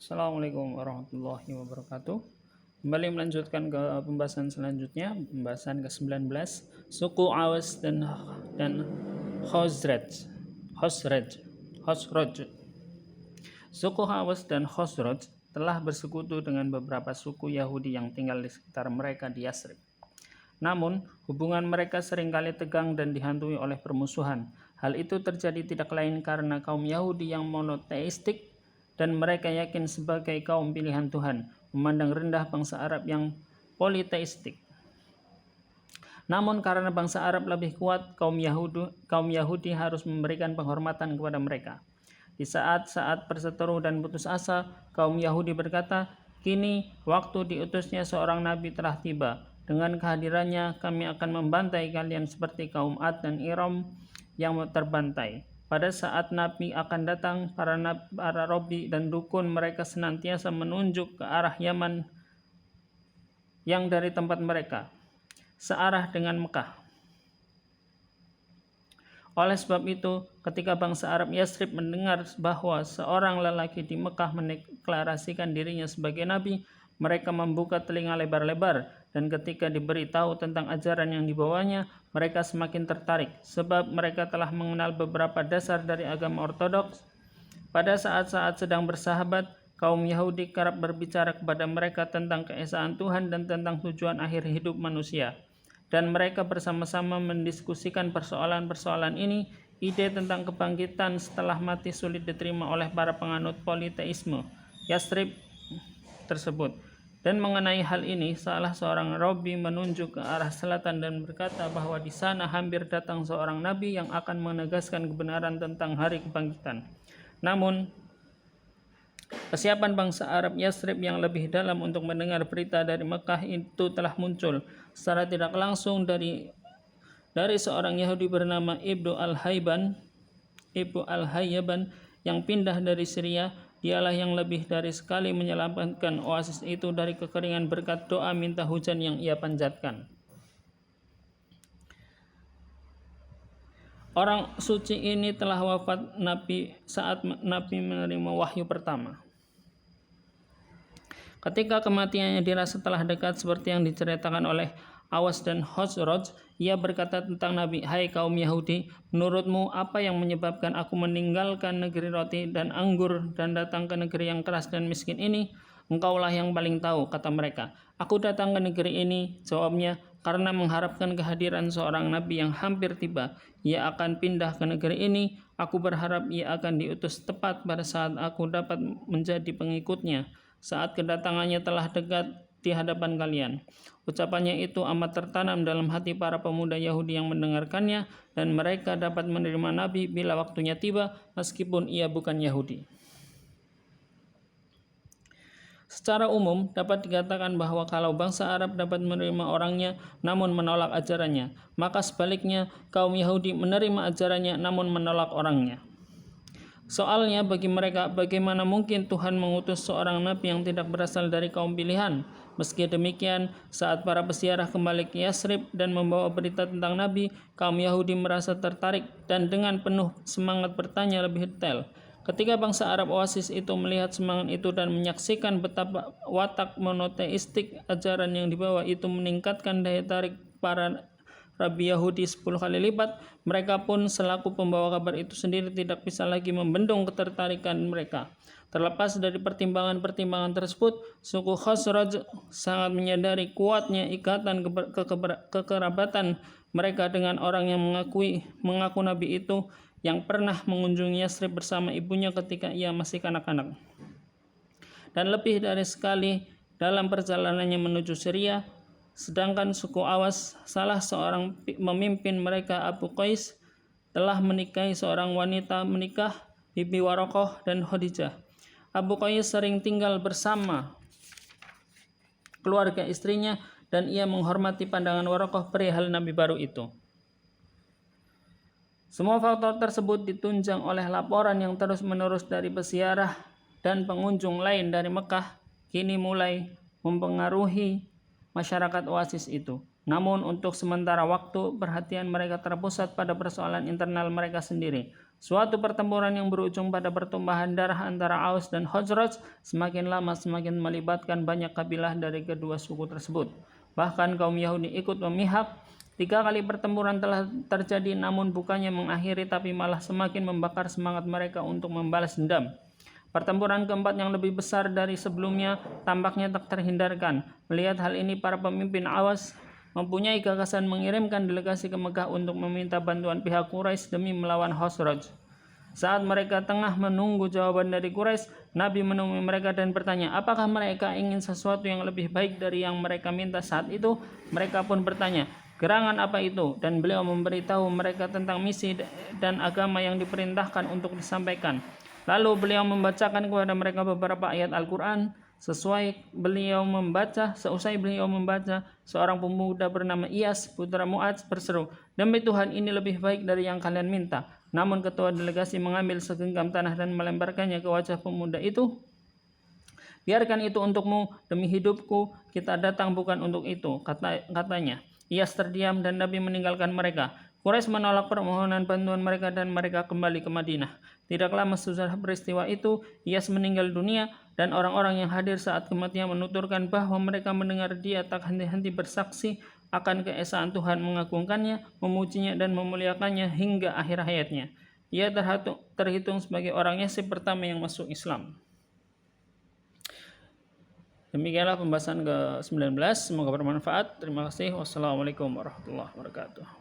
Assalamualaikum warahmatullahi wabarakatuh. Kembali melanjutkan ke pembahasan selanjutnya, pembahasan ke-19, suku Aws dan Khazraj. Khazraj. Suku Aws dan Khazraj telah bersekutu dengan beberapa suku Yahudi yang tinggal di sekitar mereka di Yasrib. Namun, hubungan mereka seringkali tegang dan dihantui oleh permusuhan. Hal itu terjadi tidak lain karena kaum Yahudi yang monoteistik dan mereka yakin sebagai kaum pilihan Tuhan, memandang rendah bangsa Arab yang politeistik. Namun karena bangsa Arab lebih kuat, kaum Yahudi harus memberikan penghormatan kepada mereka. Di saat-saat berseteru dan putus asa, kaum Yahudi berkata, "Kini waktu diutusnya seorang nabi telah tiba. Dengan kehadirannya kami akan membantai kalian seperti kaum Ad dan Iram yang terbantai." Pada saat Nabi akan datang, para robi dan dukun mereka senantiasa menunjuk ke arah Yaman yang dari tempat mereka, searah dengan Mekah. Oleh sebab itu, ketika bangsa Arab Yasrib mendengar bahwa seorang lelaki di Mekah mendeklarasikan dirinya sebagai nabi, mereka membuka telinga lebar-lebar, dan ketika diberitahu tentang ajaran yang dibawanya, mereka semakin tertarik, sebab mereka telah mengenal beberapa dasar dari agama ortodoks. Pada saat-saat sedang bersahabat, kaum Yahudi kerap berbicara kepada mereka tentang keesaan Tuhan dan tentang tujuan akhir hidup manusia. Dan mereka bersama-sama mendiskusikan persoalan-persoalan ini. Ide tentang kebangkitan setelah mati sulit diterima oleh para penganut politeisme Yasrib tersebut. Dan mengenai hal ini, salah seorang robi menunjuk ke arah selatan dan berkata bahwa di sana hampir datang seorang nabi yang akan menegaskan kebenaran tentang hari kebangkitan. Namun, kesiapan bangsa Arab Yasrib yang lebih dalam untuk mendengar berita dari Mekah itu telah muncul secara tidak langsung dari seorang Yahudi bernama Ibnu Al-Hayyaban yang pindah dari Syria. Dialah yang lebih dari sekali menyelamatkan oasis itu dari kekeringan berkat doa minta hujan yang ia panjatkan. Orang suci ini telah wafat saat Nabi menerima wahyu pertama. Ketika kematiannya dirasa telah dekat seperti yang diceritakan oleh Aws dan Khazraj, ia berkata tentang Nabi, "Hai kaum Yahudi, menurutmu apa yang menyebabkan aku meninggalkan negeri roti dan anggur dan datang ke negeri yang keras dan miskin ini? Engkaulah yang paling tahu," kata mereka. "Aku datang ke negeri ini," jawabnya, "karena mengharapkan kehadiran seorang nabi yang hampir tiba. Ia akan pindah ke negeri ini. Aku berharap ia akan diutus tepat pada saat aku dapat menjadi pengikutnya, saat kedatangannya telah dekat di hadapan kalian." Ucapannya itu amat tertanam dalam hati para pemuda Yahudi yang mendengarkannya, dan mereka dapat menerima Nabi bila waktunya tiba, meskipun ia bukan Yahudi. Secara umum, dapat dikatakan bahwa kalau bangsa Arab dapat menerima orangnya namun menolak ajarannya, maka sebaliknya kaum Yahudi menerima ajarannya namun menolak orangnya. Soalnya bagi mereka, bagaimana mungkin Tuhan mengutus seorang nabi yang tidak berasal dari kaum pilihan? Meski demikian, saat para peziarah kembali ke Yasrib dan membawa berita tentang nabi, kaum Yahudi merasa tertarik dan dengan penuh semangat bertanya lebih detail. Ketika bangsa Arab Oasis itu melihat semangat itu dan menyaksikan betapa watak monoteistik ajaran yang dibawa itu meningkatkan daya tarik para Rabi Yahudi 10 kali lipat, mereka pun selaku pembawa kabar itu sendiri tidak bisa lagi membendung ketertarikan mereka. Terlepas dari pertimbangan-pertimbangan tersebut, suku Khazraj sangat menyadari kuatnya ikatan kekerabatan mereka dengan orang yang mengaku nabi itu yang pernah mengunjungi Yasrib bersama ibunya ketika ia masih kanak-kanak. Dan lebih dari sekali dalam perjalanannya menuju Syria. Sedangkan suku Awas, salah seorang pemimpin mereka, Abu Qais, telah menikahi seorang wanita menikah, Bibi Warokoh dan Khadijah. Abu Qais sering tinggal bersama keluarga istrinya dan ia menghormati pandangan Warokoh perihal Nabi baru itu. Semua faktor tersebut ditunjang oleh laporan yang terus-menerus dari peziarah dan pengunjung lain dari Mekah, kini mulai mempengaruhi masyarakat Oasis itu. Namun untuk sementara waktu perhatian mereka terpusat pada persoalan internal mereka sendiri. Suatu pertempuran yang berujung pada pertumpahan darah antara Aus dan Khazraj semakin lama semakin melibatkan banyak kabilah dari kedua suku tersebut. Bahkan kaum Yahudi ikut memihak. 3 kali pertempuran telah terjadi namun bukannya mengakhiri tapi malah semakin membakar semangat mereka untuk membalas dendam. Pertempuran keempat yang lebih besar dari sebelumnya tampaknya tak terhindarkan. Melihat hal ini, para pemimpin Awas mempunyai gagasan mengirimkan delegasi ke Mekah untuk meminta bantuan pihak Quraisy demi melawan Khazraj. Saat mereka tengah menunggu jawaban dari Quraisy, Nabi menemui mereka dan bertanya, apakah mereka ingin sesuatu yang lebih baik dari yang mereka minta saat itu? Mereka pun bertanya, gerangan apa itu? Dan beliau memberitahu mereka tentang misi dan agama yang diperintahkan untuk disampaikan. Lalu beliau membacakan kepada mereka beberapa ayat Al-Quran. Seusai beliau membaca, seorang pemuda bernama Iyas, putra Mu'adz, berseru, demi Tuhan, ini lebih baik dari yang kalian minta. Namun ketua delegasi mengambil segenggam tanah dan melemparkannya ke wajah pemuda itu. Biarkan itu untukmu, demi hidupku, kita datang bukan untuk itu, katanya. Iyas terdiam dan Nabi meninggalkan mereka. Quraisy menolak permohonan bantuan mereka dan mereka kembali ke Madinah. Tidak lama sesudah peristiwa itu, Iyas meninggal dunia dan orang-orang yang hadir saat kematian menuturkan bahwa mereka mendengar dia tak henti-henti bersaksi akan keesaan Tuhan, mengagungkannya, memujinya dan memuliakannya hingga akhir hayatnya. Ia terhitung sebagai orang Yasrib pertama yang masuk Islam. Demikianlah pembahasan ke-19. Semoga bermanfaat. Terima kasih. Wassalamualaikum warahmatullahi wabarakatuh.